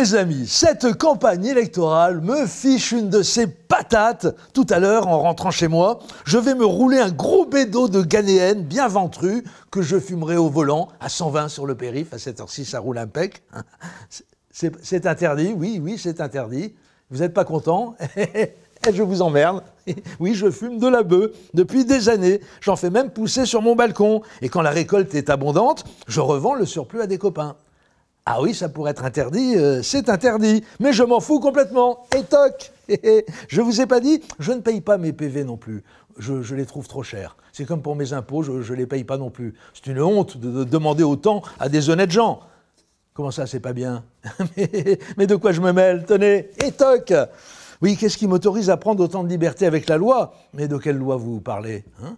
Mes amis, cette campagne électorale me fiche une de ces patates. Tout à l'heure, en rentrant chez moi, je vais me rouler un gros bédo de ghanéenne bien ventru que je fumerai au volant à 120 sur le périph'. À cette heure-ci, ça roule impec. C'est interdit, oui, c'est interdit. Vous n'êtes pas content? Je vous emmerde. Oui, je fume de la beuh depuis des années. J'en fais même pousser sur mon balcon. Et quand la récolte est abondante, je revends le surplus à des copains. Ah oui, ça pourrait être interdit, c'est interdit. Mais je m'en fous complètement. Et toc. Je vous ai pas dit, je ne paye pas mes PV non plus. Je les trouve trop chers. C'est comme pour mes impôts, je les paye pas non plus. C'est une honte de demander autant à des honnêtes gens. Comment ça, c'est pas bien? Mais de quoi je me mêle? Tenez, et toc. Oui, qu'est-ce qui m'autorise à prendre autant de liberté avec la loi? Mais de quelle loi vous parlez, hein?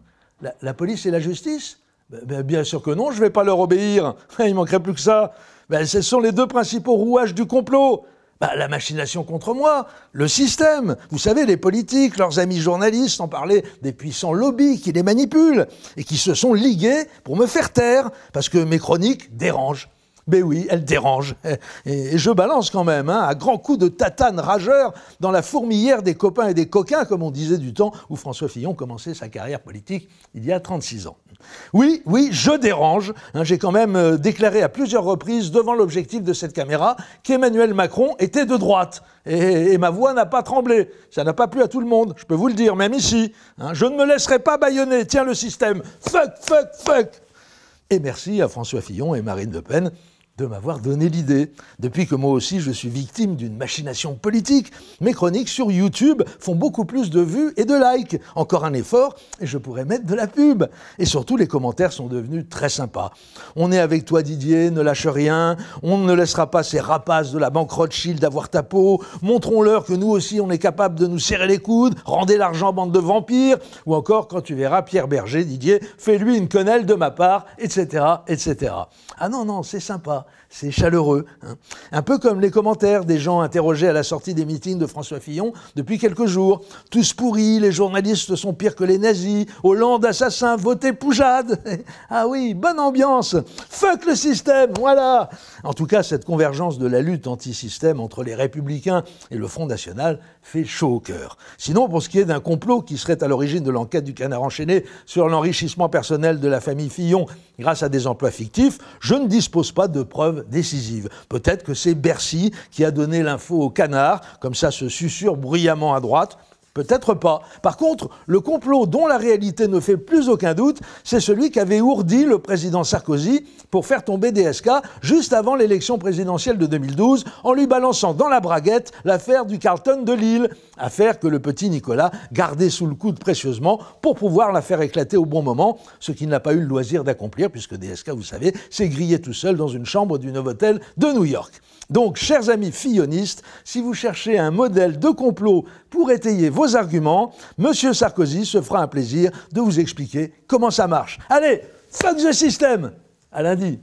La police et la justice? Bien sûr que non, je ne vais pas leur obéir. Il manquerait plus que ça. Ce sont les deux principaux rouages du complot. La machination contre moi, le système. Vous savez, les politiques, leurs amis journalistes, sans parler des puissants lobbies qui les manipulent et qui se sont ligués pour me faire taire parce que mes chroniques dérangent. Ben oui, elle dérange. Et je balance quand même, hein, à grands coups de tatane rageur dans la fourmilière des copains et des coquins, comme on disait du temps où François Fillon commençait sa carrière politique il y a 36 ans. Oui, je dérange. Hein, j'ai quand même déclaré à plusieurs reprises devant l'objectif de cette caméra qu'Emmanuel Macron était de droite. Et ma voix n'a pas tremblé. Ça n'a pas plu à tout le monde, je peux vous le dire, même ici. Hein, je ne me laisserai pas bâillonner. Tiens le système. Fuck. Et merci à François Fillon et Marine Le Pen de m'avoir donné l'idée. Depuis que moi aussi je suis victime d'une machination politique, mes chroniques sur YouTube font beaucoup plus de vues et de likes. Encore un effort et je pourrais mettre de la pub. Et surtout, les commentaires sont devenus très sympas. On est avec toi Didier, ne lâche rien. On ne laissera pas ces rapaces de la banque Rothschild avoir ta peau. Montrons-leur que nous aussi on est capable de nous serrer les coudes. Rendez l'argent, bande de vampires. Ou encore, quand tu verras Pierre Berger, Didier, fais-lui une quenelle de ma part, etc., etc. Ah non, c'est sympa. C'est chaleureux. Hein. Un peu comme les commentaires des gens interrogés à la sortie des meetings de François Fillon depuis quelques jours. Tous pourris, les journalistes sont pires que les nazis, Hollande assassin, votez Poujade. Ah oui, bonne ambiance. Fuck le système, voilà. En tout cas, cette convergence de la lutte anti-système entre les Républicains et le Front National fait chaud au cœur. Sinon, pour ce qui est d'un complot qui serait à l'origine de l'enquête du Canard enchaîné sur l'enrichissement personnel de la famille Fillon grâce à des emplois fictifs, je ne dispose pas de preuves décisives. Peut-être que c'est Bercy qui a donné l'info au Canard, comme ça se susurre bruyamment à droite. Peut-être pas. Par contre, le complot dont la réalité ne fait plus aucun doute, c'est celui qu'avait ourdi le président Sarkozy pour faire tomber DSK juste avant l'élection présidentielle de 2012 en lui balançant dans la braguette l'affaire du Carlton de Lille. Affaire que le petit Nicolas gardait sous le coude précieusement pour pouvoir la faire éclater au bon moment, ce qu'il n'a pas eu le loisir d'accomplir puisque DSK, vous savez, s'est grillé tout seul dans une chambre du Novotel de New York. Donc, chers amis fillonistes, si vous cherchez un modèle de complot pour étayer vos arguments, M. Sarkozy se fera un plaisir de vous expliquer comment ça marche. Allez, fuck the system! À lundi.